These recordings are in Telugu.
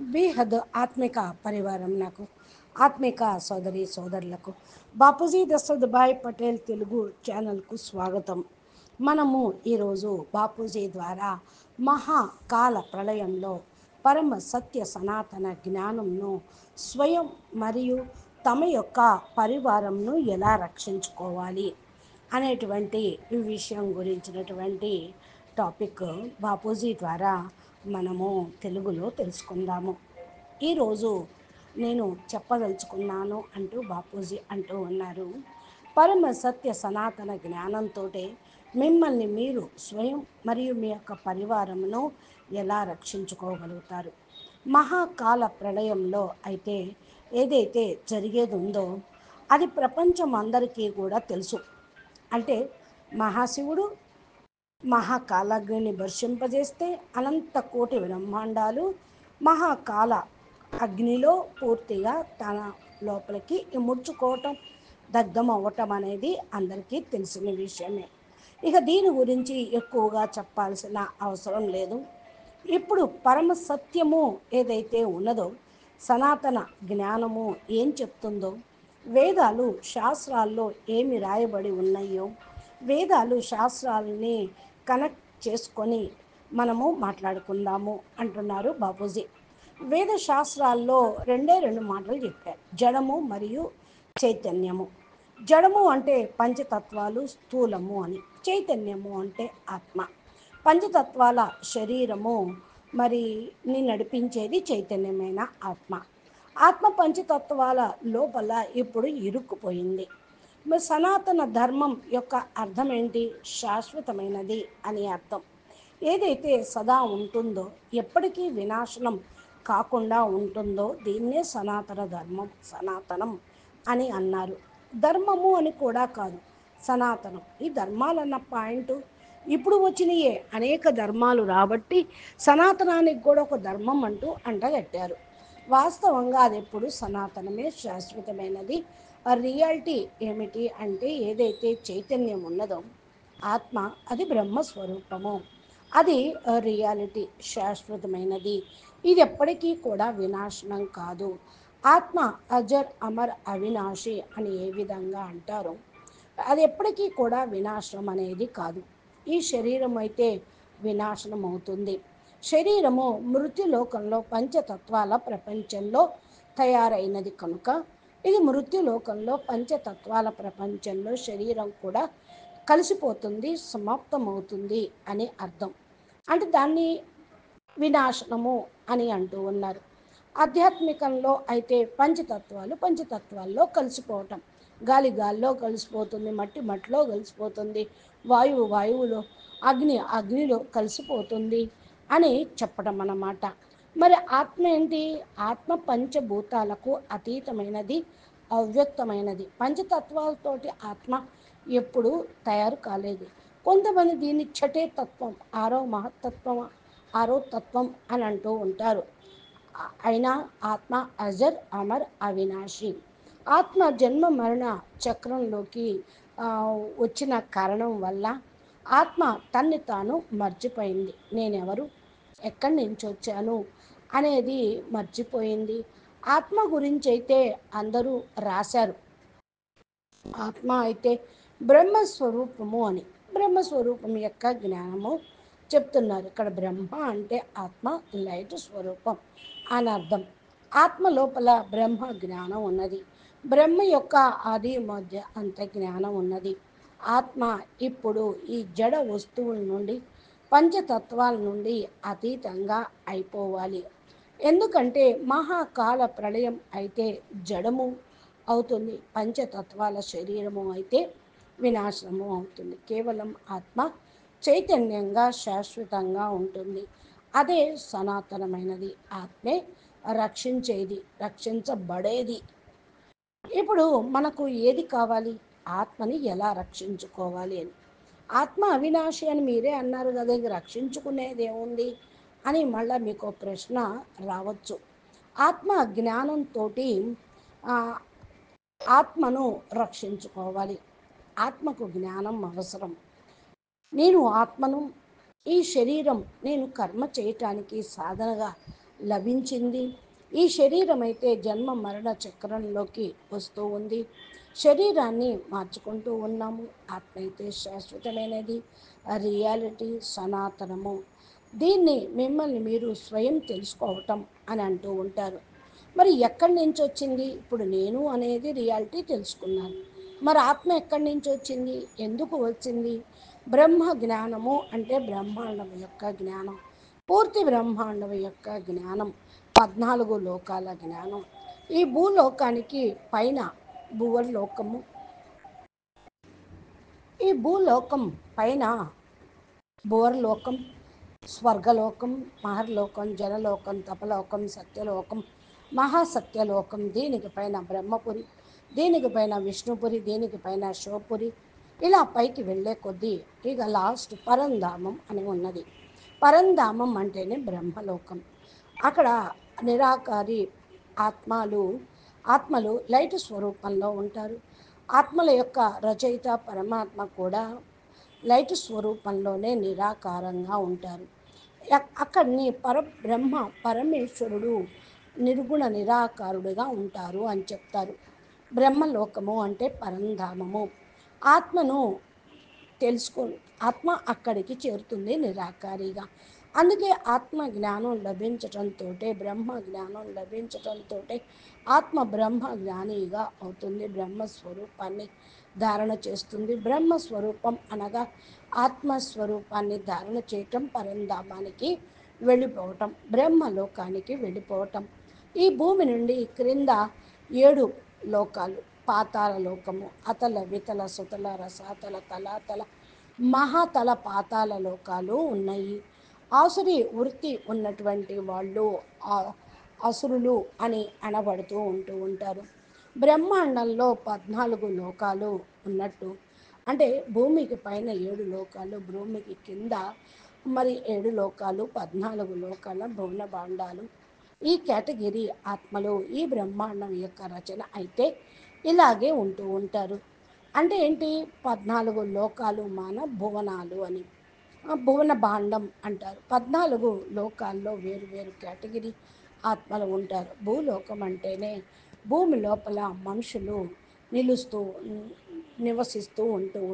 బేహద్ ఆత్మిక పరివారం నాకు ఆత్మిక సోదరి సోదరులకు బాపూజీ దశరథభాయ్ పటేల్ తెలుగు ఛానల్కు స్వాగతం. మనము ఈరోజు బాపూజీ ద్వారా మహాకాల ప్రళయంలో పరమ సత్య సనాతన జ్ఞానంను స్వయం మరియు తమ యొక్క పరివారంను ఎలా రక్షించుకోవాలి అనేటువంటి విషయం గురించినటువంటి టాపిక్ బాపూజీ ద్వారా మనము తెలుగులో తెలుసుకుందాము. ఈరోజు నేను చెప్పదలుచుకున్నాను అంటూ బాపూజీ అంటూ ఉన్నారు, పరమ సత్య సనాతన జ్ఞానంతో మిమ్మల్ని మీరు స్వయం మరియు మీ యొక్క పరివారమును ఎలా రక్షించుకోగలుగుతారు. మహాకాల ప్రళయంలో అయితే ఏదైతే జరిగేది ఉందో అది ప్రపంచం అందరికీ కూడా తెలుసు. అంటే మహాశివుడు మహాకాలాగ్నిని వర్షింపజేస్తే అనంత కోటి బ్రహ్మాండాలు మహాకాల అగ్నిలో పూర్తిగా తన లోపలికి ఇముడ్చుకోవటం, దగ్ధం అవ్వటం అనేది అందరికీ తెలిసిన విషయమే. ఇక దీని గురించి ఎక్కువగా చెప్పాల్సిన అవసరం లేదు. ఇప్పుడు పరమ సత్యము ఏదైతే ఉన్నదో, సనాతన జ్ఞానము ఏం చెప్తుందో, వేదాలు శాస్త్రాల్లో ఏమి రాయబడి ఉన్నాయో, వేదాలు శాస్త్రాలని కనెక్ట్ చేసుకొని మనము మాట్లాడుకుందాము అంటున్నారు బాపూజీ. వేద శాస్త్రాల్లో రెండు మాటలు చెప్పారు, జడము మరియు చైతన్యము. జడము అంటే పంచతత్వాలు స్థూలము అని, చైతన్యము అంటే ఆత్మ. పంచతత్వాల శరీరము మరి నడిపించేది చైతన్యమైన ఆత్మ. ఆత్మ పంచతత్వాల లోపల ఇప్పుడు ఇరుక్కుపోయింది. మరి సనాతన ధర్మం యొక్క అర్థం ఏంటి? శాశ్వతమైనది అని అర్థం. ఏదైతే సదా ఉంటుందో, ఎప్పటికీ వినాశనం కాకుండా ఉంటుందో దీన్నే సనాతన ధర్మం, సనాతనం అని అన్నారు. ధర్మము అని కూడా కాదు, సనాతనం. ఈ ధర్మాలన్న పాయింట్ ఇప్పుడు వచ్చినాయే, అనేక ధర్మాలు రాబట్టి సనాతనానికి కూడా ఒక ధర్మం అంటూ అంటగట్టారు. వాస్తవంగా అది ఎప్పుడు సనాతనమే, శాశ్వతమైనది. రియాలిటీ ఏమిటి అంటే, ఏదైతే చైతన్యం ఉన్నదో ఆత్మ, అది బ్రహ్మస్వరూపము, అది రియాలిటీ, శాశ్వతమైనది. ఇది ఎప్పటికీ కూడా వినాశనం కాదు. ఆత్మ అజర్ అమర్ అవినాశి అని ఏ విధంగా అంటారో, అది ఎప్పటికీ కూడా వినాశనం అనేది కాదు. ఈ శరీరం అయితే వినాశనం అవుతుంది. శరీరము మృత్యులోకంలో పంచతత్వాల ప్రపంచంలో తయారైనది కనుక ఇది మృత్యులోకంలో పంచతత్వాల ప్రపంచంలో శరీరం కూడా కలిసిపోతుంది, సమాప్తమవుతుంది అని అర్థం. అంటే దాన్ని వినాశనము అని అంటూ ఉన్నారు. ఆధ్యాత్మికంలో అయితే పంచతత్వాలు పంచతత్వాల్లో కలిసిపోవటం, గాలి గాల్లో కలిసిపోతుంది, మట్టి మట్టిలో కలిసిపోతుంది, వాయువు వాయువులో, అగ్ని అగ్నిలో కలిసిపోతుంది అని చెప్పడం అన్నమాట. మరి ఆత్మ ఏంటి? ఆత్మ పంచభూతాలకు అతీతమైనది, అవ్యక్తమైనది. పంచతత్వాలతోటి ఆత్మ ఎప్పుడు తయారు కాలేదు. కొంతమంది దీన్ని ఛటే తత్వం, ఆరో మహత్తత్వం, ఆరో తత్వం అని అంటూ ఉంటారు. అయినా ఆత్మ అజర్ అమర్ అవినాశి. ఆత్మ జన్మ మరణ చక్రంలోకి వచ్చిన కారణం వల్ల ఆత్మ తన్ని తాను మర్చిపోయింది. నేనెవరు, ఎక్కడి నుంచి వచ్చాను అనేది మర్చిపోయింది. ఆత్మ గురించి అయితే అందరూ రాశారు. ఆత్మ అయితే బ్రహ్మస్వరూపము అని, బ్రహ్మస్వరూపం యొక్క జ్ఞానము చెప్తున్నారు. ఇక్కడ బ్రహ్మ అంటే ఆత్మ, లైట్ స్వరూపం అని అర్థం. ఆత్మ లోపల బ్రహ్మ జ్ఞానం ఉన్నది. బ్రహ్మ యొక్క ఆది మధ్య అంత జ్ఞానం ఉన్నది. ఆత్మ ఇప్పుడు ఈ జడ వస్తువుల నుండి, పంచతత్వాల నుండి అతీతంగా అయిపోవాలి. ఎందుకంటే మహాకాల ప్రళయం అయితే జడము అవుతుంది, పంచతత్వాల శరీరము అయితే వినాశనము అవుతుంది. కేవలం ఆత్మ చైతన్యంగా శాశ్వతంగా ఉంటుంది. అదే సనాతనమైనది. ఆత్మే రక్షించేది, రక్షించబడేది. ఇప్పుడు మనకు ఏది కావాలి? ఆత్మని ఎలా రక్షించుకోవాలి అని. ఆత్మ అవినాశి అని మీరే అన్నారు కదా, ఇంక రక్షించుకునేది ఏముంది అని మళ్ళీ మీకు ప్రశ్న రావచ్చు. ఆత్మ జ్ఞానంతో ఆత్మను రక్షించుకోవాలి. ఆత్మకు జ్ఞానం అవసరం. నేను ఆత్మను, ఈ శరీరం నేను కర్మ చేయటానికి సాధనగా లభించింది. ఈ శరీరం అయితే జన్మ మరణ చక్రంలోకి వస్తూ ఉంది. శరీరాన్ని మార్చుకుంటూ ఉన్నాము. ఆత్మ అయితే శాశ్వతమైనది, రియాలిటీ, సనాతనము. దీన్ని మిమ్మల్ని మీరు స్వయం తెలుసుకోవటం అని అంటూ ఉంటారు. మరి ఎక్కడి నుంచి వచ్చింది? ఇప్పుడు నేను అనేది రియాలిటీ తెలుసుకున్నాను. మరి ఆత్మ ఎక్కడి నుంచి వచ్చింది? ఎందుకు వచ్చింది? బ్రహ్మ జ్ఞానము అంటే బ్రహ్మాండం యొక్క జ్ఞానం, పూర్తి బ్రహ్మాండం యొక్క జ్ఞానం, 14 లోకాల జ్ఞానం. ఈ భూలోకానికి పైన భూవర్లోకము, ఈ భూలోకం పైన భూవర్లోకం, స్వర్గలోకం, మహర్లోకం, జనలోకం, తపలోకం, సత్యలోకం, మహాసత్యలోకం, దీనికి పైన బ్రహ్మపురి, దీనికి పైన విష్ణుపురి, దీనికి పైన శివపురి. ఇలా పైకి వెళ్ళే కొద్దీ ఇక లాస్ట్ పరంధామం అని ఉన్నది. పరంధామం అంటేనే బ్రహ్మలోకం. అక్కడ నిరాకారి ఆత్మలు ఆత్మలు లైట్ స్వరూపంలో ఉంటారు. ఆత్మల యొక్క రచయిత పరమాత్మ కూడా లైట్ స్వరూపంలోనే నిరాకారంగా ఉంటారు. అక్కడిని పరబ్రహ్మ పరమేశ్వరుడు నిర్గుణ నిరాకారుడుగా ఉంటారు అని చెప్తారు. బ్రహ్మలోకము అంటే పరంధామము. ఆత్మను తెలుసుకో ఆత్మ అక్కడికి చేరుతుంది నిరాకారిగా. అందుకే ఆత్మ జ్ఞానం లభించటంతో, బ్రహ్మ జ్ఞానం లభించటంతో ఆత్మ బ్రహ్మ జ్ఞానిగా అవుతుంది. బ్రహ్మస్వరూపాన్ని ధారణ చేస్తుంది. బ్రహ్మస్వరూపం అనగా ఆత్మస్వరూపాన్ని ధారణ చేయటం, పరంధామానికి వెళ్ళిపోవటం, బ్రహ్మలోకానికి వెళ్ళిపోవటం. ఈ భూమి నుండి క్రింద 7 లోకాలు, పాతాళ లోకము, అతల వితల సుతల రసాతల తలాతల మహాతల పాతాళ లోకాలు ఉన్నాయి. ఆసురి వృత్తి ఉన్నటువంటి వాళ్ళు అసురులు అని అనబడుతూ ఉంటారు. బ్రహ్మాండంలో 14 లోకాలు ఉన్నట్టు, అంటే భూమికి పైన 7 లోకాలు, భూమికి కింద మరి 7 లోకాలు, 14 లోకాల భువన భాండాలు. ఈ కేటగిరీ ఆత్మలు ఈ బ్రహ్మాండం యొక్క రచన అయితే ఇలాగే ఉంటూ ఉంటారు. అంటే ఏంటి? 14 లోకాలు మాన భువనాలు అని, భువన భాండం అంటారు. 14 లోకాల్లో వేరు వేరు కేటగిరీ ఆత్మలు ఉంటారు. భూలోకం అంటేనే భూమి లోపల మనుషులు నిలుస్తూ నివసిస్తూ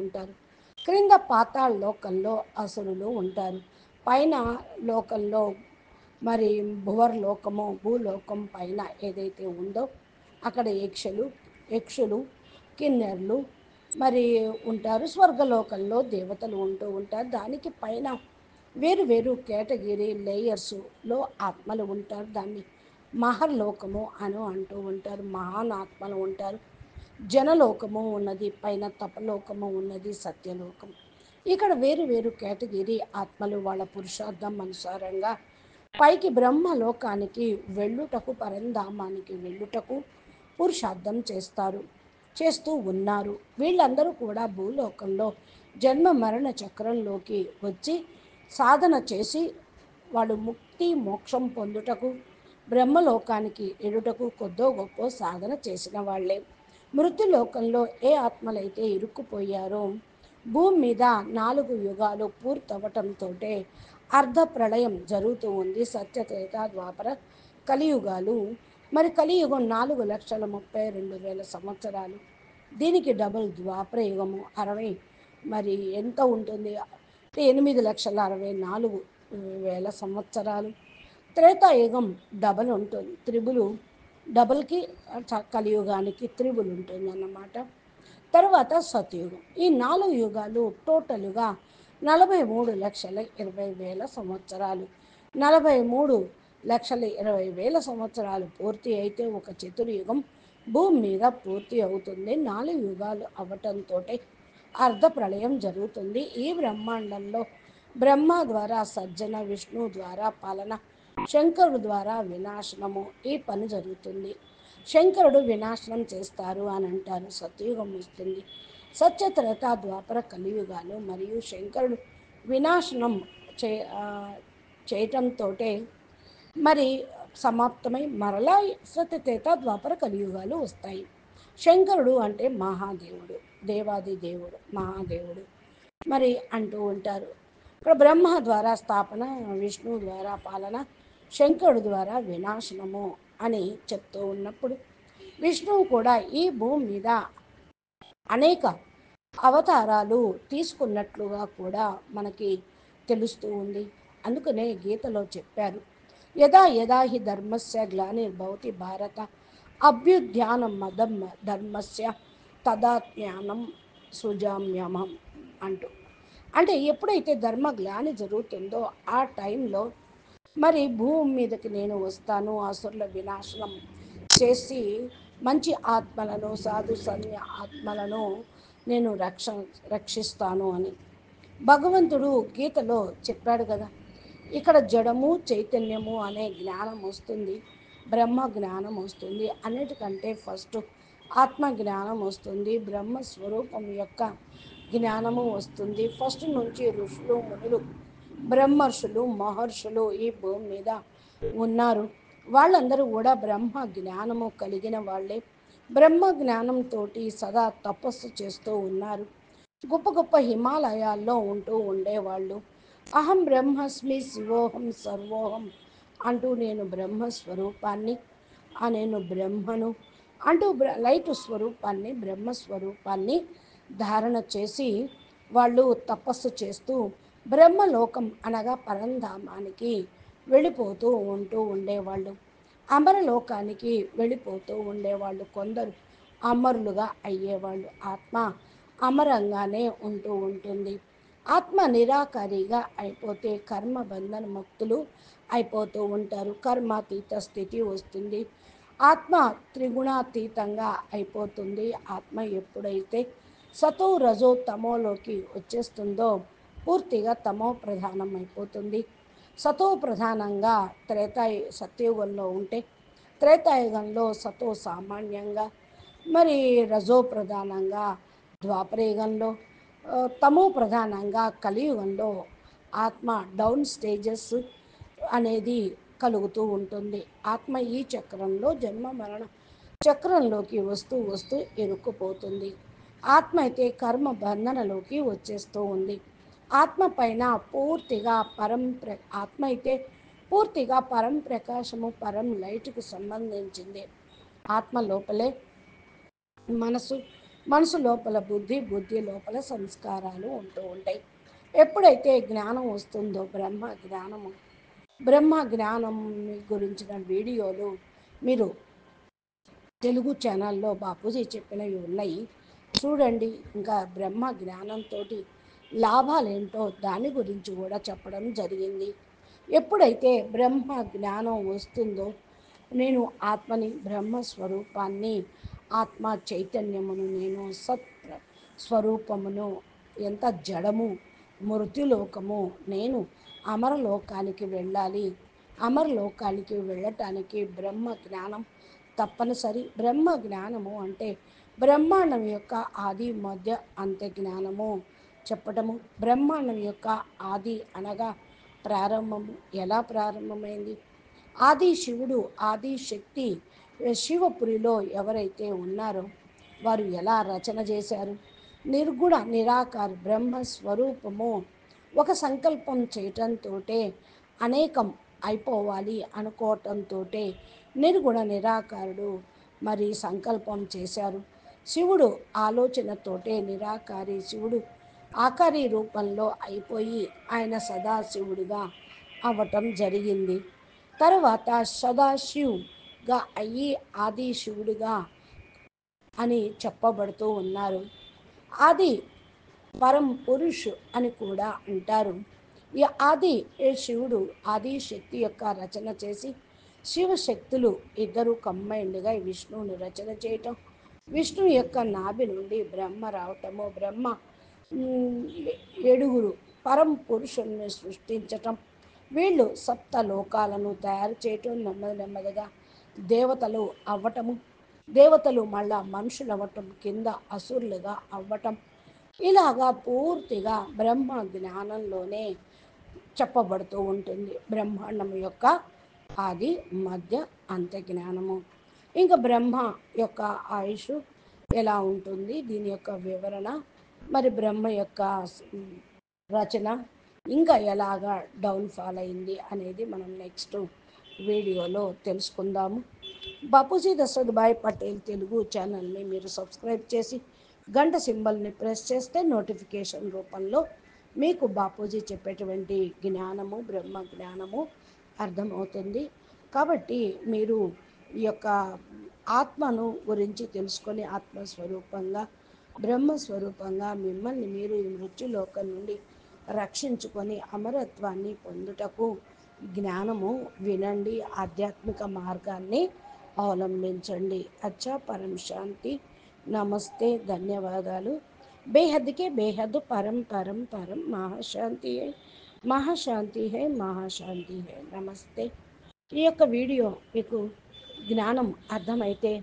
ఉంటారు. క్రింద పాతాళ లోకంలో అసురులు ఉంటారు. పైన లోకంలో మరి భువర్లోకము, భూలోకం పైన ఏదైతే ఉందో అక్కడ యక్షులు, కిన్నెర్లు మరి ఉంటారు. స్వర్గలోకంలో దేవతలు ఉంటారు. దానికి పైన వేరు వేరు కేటగిరీ లేయర్స్లో ఆత్మలు ఉంటారు. దాన్ని మహర్లోకము అని అంటూ ఉంటారు. మహాన్ ఆత్మలు ఉంటారు. జనలోకము ఉన్నది, పైన తపలోకము ఉన్నది, సత్యలోకం. ఇక్కడ వేరు వేరు కేటగిరీ ఆత్మలు వాళ్ళ పురుషార్థం అనుసారంగా పైకి బ్రహ్మలోకానికి వెళ్ళుటకు, పరంధామానికి వెళ్ళుటకు పురుషార్థం చేస్తూ ఉన్నారు. వీళ్ళందరూ కూడా భూలోకంలో జన్మ మరణ చక్రంలోకి వచ్చి సాధన చేసి వాళ్ళు ముక్తి మోక్షం పొందుటకు, బ్రహ్మలోకానికి ఎడుటకు కొద్దో గొప్ప సాధన చేసిన వాళ్ళే. మృత్యులోకంలో ఏ ఆత్మలైతే ఇరుక్కుపోయారో భూమి మీద 4 యుగాలు పూర్తవటంతో అర్ధ ప్రళయం జరుగుతూ ఉంది. సత్యత్రేత ద్వాపర కలియుగాలు. మరి కలియుగం 4,32,000 సంవత్సరాలు. దీనికి డబుల్ ద్వాపర యుగము 60 మరి ఎంత ఉంటుంది? 8,64,000 సంవత్సరాలు. త్రేతాయుగం డబల్ ఉంటుంది, త్రిబుల్, డబల్కి కలియుగానికి త్రిబుల్ ఉంటుంది అన్నమాట. తర్వాత సత్యుగం. ఈ 4 యుగాలు టోటల్గా 43,20,000 సంవత్సరాలు. 43,20,000 సంవత్సరాలు పూర్తి అయితే ఒక చతుర్యుగం భూమి మీద పూర్తి అవుతుంది. 4 యుగాలు అవ్వటంతో అర్ధ ప్రళయం జరుగుతుంది. ఈ బ్రహ్మాండంలో బ్రహ్మ ద్వారా సర్జన, విష్ణు ద్వారా పాలన, శంకరుడు ద్వారా వినాశనము, ఈ పని జరుగుతుంది. శంకరుడు వినాశనం చేస్తారు అని అంటారు. సత్యుగం వస్తుంది. సత్యత్రేత ద్వాపర కలియుగాలు మరియు శంకరుడు వినాశనం చేయటంతో మరి సమాప్తమై మరలా సత్యత్రేత ద్వాపర కలియుగాలు వస్తాయి. శంకరుడు అంటే మహాదేవుడు, దేవాది దేవుడు, మహాదేవుడు మరి అంటూ ఉంటారు. ఇక్కడ బ్రహ్మ ద్వారా స్థాపన, విష్ణు ద్వారా పాలన, శంకరుడు ద్వారా వినాశనము అని చెప్తూ ఉన్నప్పుడు, విష్ణువు కూడా ఈ భూమి మీద అనేక అవతారాలు తీసుకున్నట్లుగా కూడా మనకి తెలుస్తూ ఉంది. అందుకనే గీతలో చెప్పారు, యదా యదా హి ధర్మస్య గ్లానిర్భవతి భారత అభ్యుత్థానం మదం ధర్మస్య తదా జ్ఞానం సృజామ్యమం అంటూ. అంటే ఎప్పుడైతే ధర్మ గ్లాని జరుగుతుందో ఆ టైంలో మరి భూమి మీదకి నేను వస్తాను, అసురుల వినాశనం చేసి మంచి ఆత్మలను, సాధు సన్య ఆత్మలను నేను రక్షిస్తాను అని భగవంతుడు గీతలో చెప్పాడు కదా. ఇక్కడ జడము చైతన్యము అనే జ్ఞానం వస్తుంది, బ్రహ్మ జ్ఞానం వస్తుంది, అన్నిటికంటే ఫస్ట్ ఆత్మ జ్ఞానం వస్తుంది, బ్రహ్మ స్వరూపం యొక్క జ్ఞానము వస్తుంది. ఫస్ట్ నుంచి ఋషులు మునులు బ్రహ్మర్షులు మహర్షులు ఈ భూమి మీద ఉన్నారు. వాళ్ళందరూ కూడా బ్రహ్మ జ్ఞానము కలిగిన వాళ్ళే. బ్రహ్మ జ్ఞానంతో సదా తపస్సు చేస్తూ ఉన్నారు. గొప్ప గొప్ప హిమాలయాల్లో ఉంటూ ఉండేవాళ్ళు. అహం బ్రహ్మస్మి శివోహం సర్వోహం అంటూ నేను బ్రహ్మస్వరూపాన్ని, నేను బ్రహ్మను అంటూ లైట్ స్వరూపాన్ని, బ్రహ్మస్వరూపాన్ని ధారణ చేసి వాళ్ళు తపస్సు చేస్తూ బ్రహ్మలోకం అనగా పరంధామానికి వెళ్ళిపోతూ ఉండేవాళ్ళు. అమరలోకానికి వెళ్ళిపోతూ ఉండేవాళ్ళు. కొందరు అమరులుగా అయ్యేవాళ్ళు. ఆత్మ అమరంగానే ఉంటూ ఉంటుంది. ఆత్మ నిరాకారిగా అయిపోతే కర్మ బంధన ముక్తులు అయిపోతూ ఉంటారు. కర్మాతీత స్థితి వస్తుంది. ఆత్మ త్రిగుణాతీతంగా అయిపోతుంది. ఆత్మ ఎప్పుడైతే సతో రజో తమోలోకి వచ్చేస్తుందో పూర్తిగా తమో ప్రధానం అయిపోతుంది. సతో ప్రధానంగా సత్యయుగంలో ఉంటే త్రేతాయుగంలో సతో సామాన్యంగా, మరి రజో ప్రధానంగా ద్వాపరయుగంలో, తమో ప్రధానంగా కలియుగంలో ఆత్మ డౌన్ స్టేజెస్ అనేది కలుగుతూ ఉంటుంది. ఆత్మ ఈ చక్రంలో జన్మ మరణ చక్రంలోకి వస్తూ వస్తూ ఇరుక్కుపోతుంది. ఆత్మ అయితే కర్మ బంధనలోకి వచ్చేస్తూ ఉంది. ఆత్మ పైన పూర్తిగా ఆత్మ అయితే పూర్తిగా పరం ప్రకాశము, పరం లైట్కు సంబంధించింది. ఆత్మ లోపలే మనసు, మనసు లోపల బుద్ధి, బుద్ధి లోపల సంస్కారాలు ఉంటూ ఉంటాయి. ఎప్పుడైతే జ్ఞానం వస్తుందో బ్రహ్మ జ్ఞానం గురించిన వీడియోలు మీరు తెలుగు ఛానల్లో బాపూజీ చెప్పినవి ఉన్నాయి, చూడండి. ఇంకా బ్రహ్మ జ్ఞానంతో లాభాలు ఏంటో దాని గురించి కూడా చెప్పడం జరిగింది. ఎప్పుడైతే బ్రహ్మ జ్ఞానం వస్తుందో నేను ఆత్మని, బ్రహ్మస్వరూపాన్ని, ఆత్మ చైతన్యమును, నేను సత్ స్వరూపమును, ఎంత జడము, మృత్యులోకము, నేను అమరలోకానికి వెళ్ళాలి. అమరలోకానికి వెళ్ళటానికి బ్రహ్మ జ్ఞానం తప్పనిసరి. బ్రహ్మ జ్ఞానము అంటే బ్రహ్మాండం యొక్క ఆది మధ్య అంత్య జ్ఞానము చెప్పటము. బ్రహ్మాండం యొక్క ఆది అనగా ప్రారంభము. ఎలా ప్రారంభమైంది? ఆది శివుడు, ఆది శక్తి శివపురిలో ఎవరైతే ఉన్నారో వారు ఎలా రచన చేశారు? నిర్గుణ నిరాకార బ్రహ్మ స్వరూపము ఒక సంకల్పం చేయటంతో అనేకం అయిపోవాలి అనుకోవటంతో నిర్గుణ నిరాకారుడు మరి సంకల్పం చేశారు. శివుడు ఆలోచనతోటే నిరాకారి శివుడు ఆకారి రూపంలో అయిపోయి ఆయన సదాశివుడిగా అవ్వటం జరిగింది. తర్వాత సదాశివ్గా అయ్యి ఆది శివుడిగా అని చెప్పబడుతూ ఉన్నారు. ఆది పరం పురుషు అని కూడా అంటారు. ఈ ఆది శివుడు ఆది శక్తి యొక్క రచన చేసి శివశక్తులు ఇద్దరు కంబైండ్గా విష్ణువుని రచన చేయటం, విష్ణు యొక్క నాభి నుండి బ్రహ్మ రావటము, బ్రహ్మ ఏడుగురు పరం పురుషుల్ని సృష్టించటం, వీళ్ళు సప్త లోకాలను తయారు చేయటం, నెమ్మది నెమ్మదిగా దేవతలు అవ్వటము, దేవతలు మళ్ళా మనుషులు అవ్వటం, కింద అసురులుగా అవ్వటం, ఇలాగా పూర్తిగా బ్రహ్మ జ్ఞానంలోనే చెప్పబడుతూ ఉంటుంది. బ్రహ్మాండం యొక్క ఆది మధ్య అంత్య జ్ఞానము. ఇంకా బ్రహ్మ యొక్క ఆయుష్ ఎలా ఉంటుంది, దీని యొక్క వివరణ, మరి బ్రహ్మ యొక్క రచన ఇంకా ఎలాగా డౌన్ఫాల్ అయింది అనేది మనం నెక్స్ట్ వీడియోలో తెలుసుకుందాము. బాపూజీ దశరథభాయ్ పటేల్ తెలుగు ఛానల్ని మీరు సబ్స్క్రైబ్ చేసి గంట సింబల్ని ప్రెస్ చేస్తే నోటిఫికేషన్ రూపంలో మీకు బాపూజీ చెప్పేటువంటి జ్ఞానము, బ్రహ్మ జ్ఞానము అర్థమవుతుంది. కాబట్టి మీరు ఈ యొక్క ఆత్మను గురించి తెలుసుకొని ఆత్మస్వరూపంగా, బ్రహ్మస్వరూపంగా మిమ్మల్ని మీరు ఈ మృత్యులోకం నుండి రక్షించుకొని అమరత్వాన్ని పొందుటకు జ్ఞానము వినండి, ఆధ్యాత్మిక మార్గాన్ని అవలంబించండి. అచ్చా, పరం శాంతి. నమస్తే, ధన్యవాదాలు. బేహద్కే బేహద్, పరం పరం పరం, మహాశాంతి హై, మహాశాంతి హై, మహాశాంతి హై. నమస్తే. ఈ యొక్క వీడియో మీకు జ్ఞానం అర్థమైతే,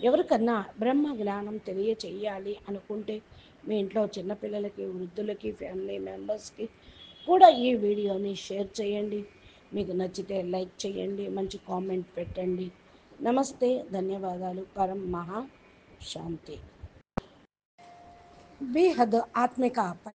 ఎవరికన్నా బ్రహ్మ జ్ఞానం తెలియచేయాలి అనుకుంటే మీ ఇంట్లో చిన్నపిల్లలకి, వృద్ధులకి, ఫ్యామిలీ మెంబర్స్కి కూడా ఈ వీడియోని షేర్ చేయండి. మీకు నచ్చితే లైక్ చేయండి, మంచి కామెంట్ పెట్టండి. నమస్తే, ధన్యవాదాలు. పరం మహా శాంతి. బేహద్ ఆత్మిక